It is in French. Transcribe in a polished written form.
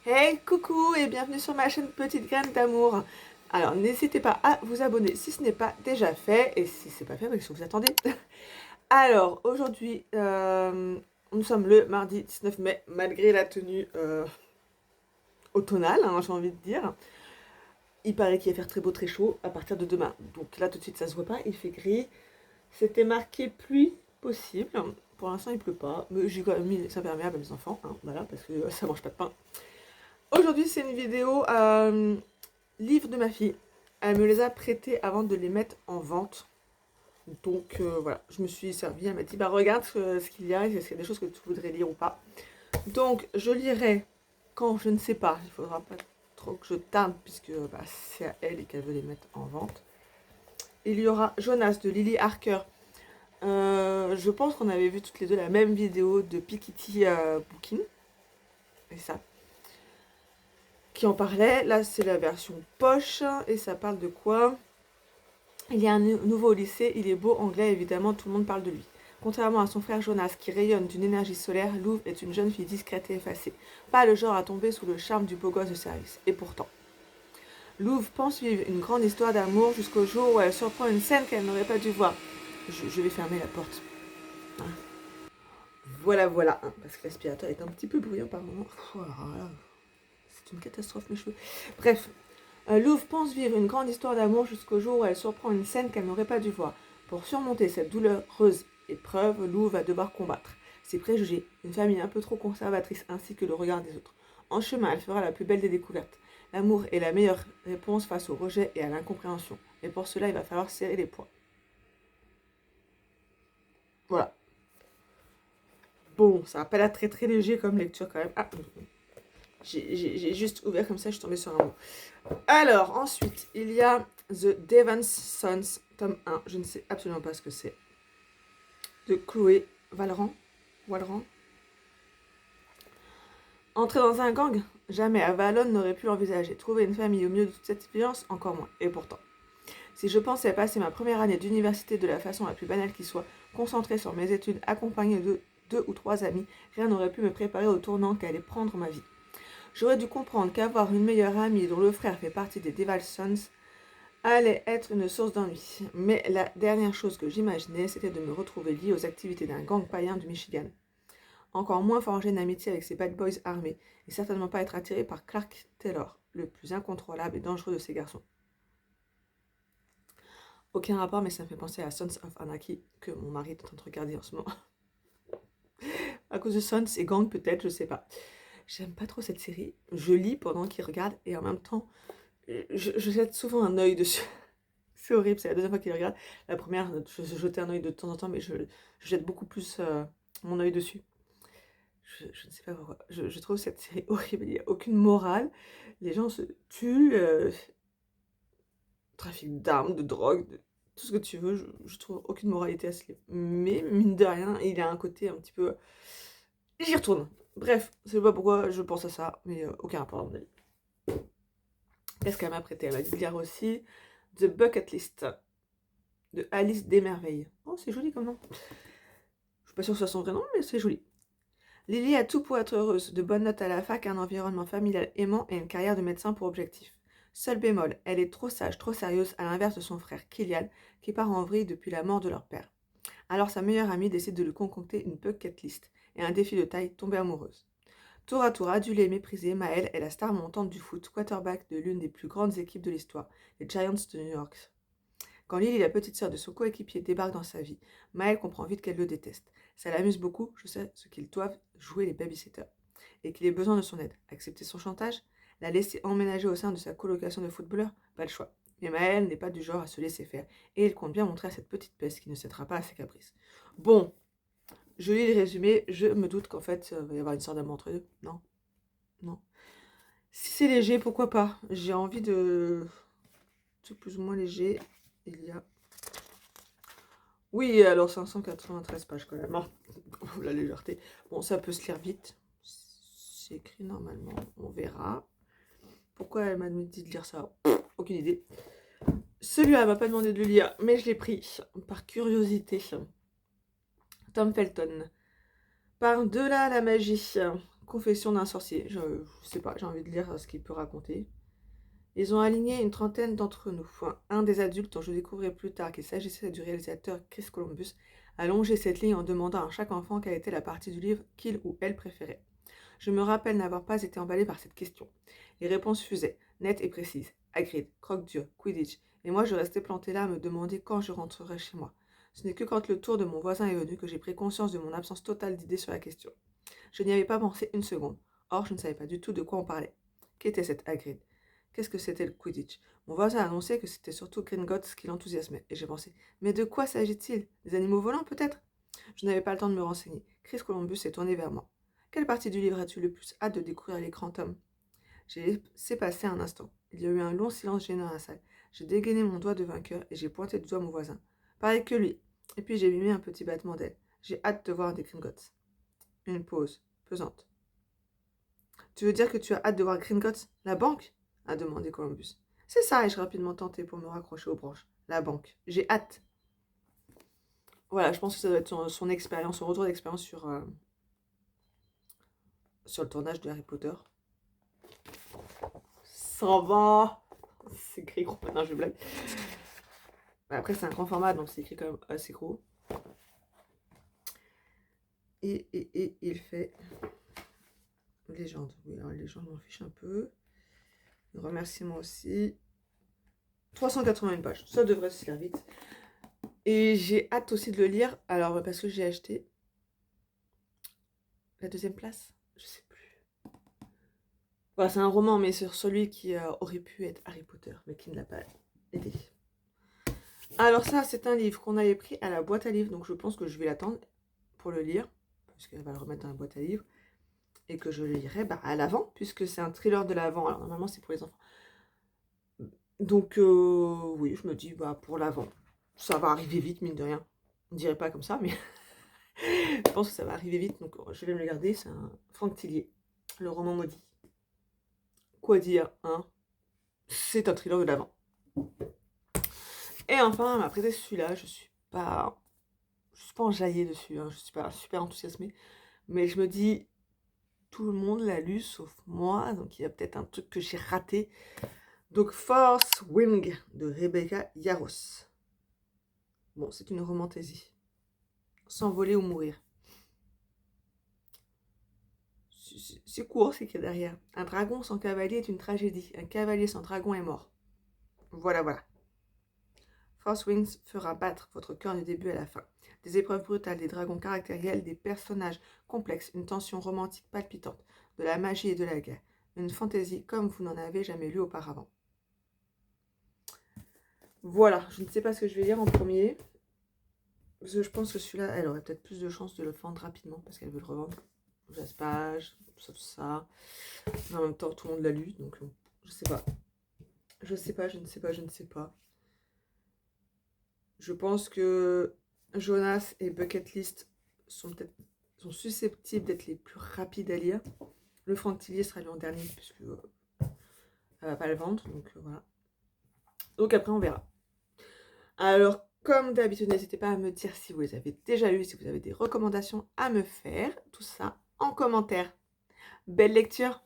Hey, coucou et bienvenue sur ma chaîne Petite Graine d'Amour. Alors, n'hésitez pas à vous abonner si ce n'est pas déjà fait. Et si c'est pas fait, qu'est-ce que vous attendez? Alors, aujourd'hui, nous sommes le mardi 19 mai, malgré la tenue automnale, hein, j'ai envie de dire. Il paraît qu'il va faire très beau, très chaud à partir de demain. Donc là, tout de suite, ça se voit pas, il fait gris. C'était marqué pluie possible. Pour l'instant, il pleut pas, mais j'ai quand même mis les imperméables à mes enfants, hein, voilà, parce que ça mange pas de pain. Aujourd'hui, c'est une vidéo livre de ma fille. Elle me les a prêtés avant de les mettre en vente. Donc voilà, je me suis servie. Elle m'a dit bah regarde ce qu'il y a, est-ce qu'il y a des choses que tu voudrais lire ou pas. Donc je lirai quand je ne sais pas. Il faudra pas trop que je tarde puisque bah, c'est à elle et qu'elle veut les mettre en vente. Il y aura Jonas de Lily Harker. Je pense qu'on avait vu toutes les deux la même vidéo de Piketty Booking. Et ça, qui en parlait. Là, c'est la version poche. Et ça parle de quoi? Il y a un nouveau au lycée, il est beau, anglais, évidemment, tout le monde parle de lui. Contrairement à son frère Jonas, qui rayonne d'une énergie solaire, Louve est une jeune fille discrète et effacée. Pas le genre à tomber sous le charme du beau gosse de service. Et pourtant, Louve pense vivre une grande histoire d'amour jusqu'au jour où elle surprend une scène qu'elle n'aurait pas dû voir. Je vais fermer la porte. Hein. Voilà, voilà. Hein, parce que l'aspirateur est un petit peu bruyant par moment. Oh là là, c'est une catastrophe, mes cheveux. Bref, Louve pense vivre une grande histoire d'amour jusqu'au jour où elle surprend une scène qu'elle n'aurait pas dû voir. Pour surmonter cette douloureuse épreuve, Louve va devoir combattre ses préjugés, une famille un peu trop conservatrice ainsi que le regard des autres. En chemin, elle fera la plus belle des découvertes. L'amour est la meilleure réponse face au rejet et à l'incompréhension. Et pour cela, il va falloir serrer les poings. Voilà. Bon, ça n'a pas l'air très très léger comme lecture quand même. Ah, j'ai juste ouvert comme ça, je suis tombée sur un mot. Alors, ensuite, il y a The Devon's Sons, tome 1. Je ne sais absolument pas ce que c'est. De Chloé Valran. Entrer dans un gang? Jamais Avalon n'aurait pu l'envisager. Trouver une famille au milieu de toute cette violence? Encore moins. Et pourtant. Si je pensais passer ma première année d'université de la façon la plus banale qui soit, concentrée sur mes études, accompagnée de 2 ou 3 amis, rien n'aurait pu me préparer au tournant qu'allait prendre ma vie. J'aurais dû comprendre qu'avoir une meilleure amie dont le frère fait partie des Devon's Sons allait être une source d'ennui. Mais la dernière chose que j'imaginais, c'était de me retrouver liée aux activités d'un gang païen du Michigan. Encore moins forger une amitié avec ces bad boys armés, et certainement pas être attiré par Clark Taylor, le plus incontrôlable et dangereux de ces garçons. Aucun rapport, mais ça me fait penser à Sons of Anarchy, que mon mari est en train de regarder en ce moment. À cause de Sons et Gang, peut-être, je sais pas. J'aime pas trop cette série. Je lis pendant qu'il regarde, et en même temps, je jette souvent un œil dessus. C'est horrible, c'est la deuxième fois qu'il regarde. La première, je jetais un œil de temps en temps, mais je jette beaucoup plus mon œil dessus. Je ne sais pas pourquoi. Je trouve cette série horrible. Il n'y a aucune morale. Les gens se tuent. Trafic d'armes, de drogue, de tout ce que tu veux. Je trouve aucune moralité à ce livre. Mais mine de rien, il a un côté un petit peu. J'y retourne. Bref, je sais pas pourquoi je pense à ça, mais aucun rapport à mon avis. Qu'est-ce qu'elle m'a prêté? Elle m'a dit de lire aussi The Bucket List de Alice Desmerveilles. Oh, c'est joli comme nom. Je suis pas sûre que ce soit son vrai nom, mais c'est joli. Lily a tout pour être heureuse, de bonnes notes à la fac, un environnement familial aimant et une carrière de médecin pour objectif. Seul bémol, elle est trop sage, trop sérieuse, à l'inverse de son frère Killian, qui part en vrille depuis la mort de leur père. Alors sa meilleure amie décide de lui concocter une bucket list et un défi de taille, tomber amoureuse. Tour à tour, adulée et méprisée, Maëlle est la star montante du foot, quarterback de l'une des plus grandes équipes de l'histoire, les Giants de New York. Quand Lily, la petite sœur de son coéquipier, débarque dans sa vie, Maëlle comprend vite qu'elle le déteste. Ça l'amuse beaucoup, je sais ce qu'ils doivent jouer les babysitters. Et qu'il ait besoin de son aide. Accepter son chantage? La laisser emménager au sein de sa colocation de footballeurs? Pas le choix. Mais Maëlle n'est pas du genre à se laisser faire. Et il compte bien montrer à cette petite peste qui ne cédera pas à ses caprices. Bon, je lis les résumés, je me doute qu'en fait, il va y avoir une sorte d'amour entre eux. Non? Non. Si c'est léger, pourquoi pas? J'ai envie de... tout plus ou moins léger. Il y a... Oui, alors 593 pages quand même. Hein. La légèreté. Bon, ça peut se lire vite. C'est écrit normalement. On verra. Pourquoi elle m'a dit de lire ça? Aucune idée. Celui-là, elle m'a pas demandé de le lire, mais je l'ai pris par curiosité. Tom Felton. Par-delà la magie. Confession d'un sorcier. Je sais pas, j'ai envie de lire ce qu'il peut raconter. Ils ont aligné une trentaine d'entre nous. Un des adultes, dont je découvrirai plus tard qu'il s'agissait du réalisateur Chris Columbus, a longé cette ligne en demandant à chaque enfant quelle était la partie du livre qu'il ou elle préférait. Je me rappelle n'avoir pas été emballée par cette question. Les réponses fusaient, nettes et précises. Hagrid, croque-dur, Quidditch. Et moi, je restais plantée là à me demander quand je rentrerais chez moi. Ce n'est que quand le tour de mon voisin est venu que j'ai pris conscience de mon absence totale d'idées sur la question. Je n'y avais pas pensé une seconde. Or, je ne savais pas du tout de quoi on parlait. Qu'était cette Hagrid? Qu'est-ce que c'était le Quidditch? Mon voisin a annoncé que c'était surtout Gringotts qui l'enthousiasmait, et j'ai pensé, mais de quoi s'agit-il? Des animaux volants peut-être? Je n'avais pas le temps de me renseigner. Chris Columbus s'est tourné vers moi. Quelle partie du livre as-tu le plus hâte de découvrir à l'écran, Tom? J'ai laissé passer un instant. Il y a eu un long silence gênant dans la salle. J'ai dégainé mon doigt de vainqueur et j'ai pointé du doigt mon voisin. Pareil que lui. Et puis j'ai mimé un petit battement d'aile. J'ai hâte de voir des Gringotts. Une pause, pesante. Tu veux dire que tu as hâte de voir Gringotts, la banque? A demandé Columbus. C'est ça, ai-je rapidement tenté pour me raccrocher aux branches. La banque. J'ai hâte. Voilà, je pense que ça doit être son expérience, son retour d'expérience sur le tournage de Harry Potter. Ça va. C'est écrit gros. Non, je blague. Après, c'est un grand format, donc c'est écrit quand même assez gros. Et il fait légende. Oui, alors légende, je m'en fiche un peu. Remerciement aussi. 381 pages. Ça devrait se lire vite. Et j'ai hâte aussi de le lire. Alors, parce que j'ai acheté la deuxième place. Je sais plus. Voilà, c'est un roman, mais sur celui qui aurait pu être Harry Potter, mais qui ne l'a pas été. Alors ça, c'est un livre qu'on avait pris à la boîte à livres, donc je pense que je vais l'attendre pour le lire, parce qu'elle va le remettre dans la boîte à livres, et que je le lirai à l'avant, puisque c'est un thriller de l'avant, alors normalement c'est pour les enfants. Donc oui, je me dis, pour l'avant, ça va arriver vite, mine de rien. On dirait pas comme ça, mais je pense que ça va arriver vite, donc je vais me le garder, c'est un Franck Tillier, le roman maudit. Quoi dire, hein? C'est un thriller de l'avant. Et enfin, elle m'a prêté celui-là, je suis pas enjaillée dessus, hein, je suis pas super enthousiasmée, mais je me dis, tout le monde l'a lu sauf moi, donc il y a peut-être un truc que j'ai raté. Donc Force Wing de Rebecca Yarros. Bon, c'est une romantaisie. S'envoler ou mourir. C'est court, c'est qu'il y a derrière. Un dragon sans cavalier est une tragédie. Un cavalier sans dragon est mort. Voilà, voilà. Force Wings fera battre votre cœur du début à la fin. Des épreuves brutales, des dragons caractériels, des personnages complexes, une tension romantique palpitante, de la magie et de la guerre. Une fantaisie comme vous n'en avez jamais lu auparavant. Voilà, je ne sais pas ce que je vais lire en premier. Parce que je pense que celui-là, elle aurait peut-être plus de chances de le vendre rapidement parce qu'elle veut le revendre. Jaspage, tout ça. Mais en même temps, tout le monde l'a lu, donc je sais pas. Je ne sais pas. Je pense que Jonas et Bucket List sont susceptibles d'être les plus rapides à lire. Le Franck Tillier sera lu en dernier puisque elle va pas le vendre, donc voilà. Donc après on verra. Alors comme d'habitude, n'hésitez pas à me dire si vous les avez déjà lus, si vous avez des recommandations à me faire, tout ça en commentaire. Belle lecture!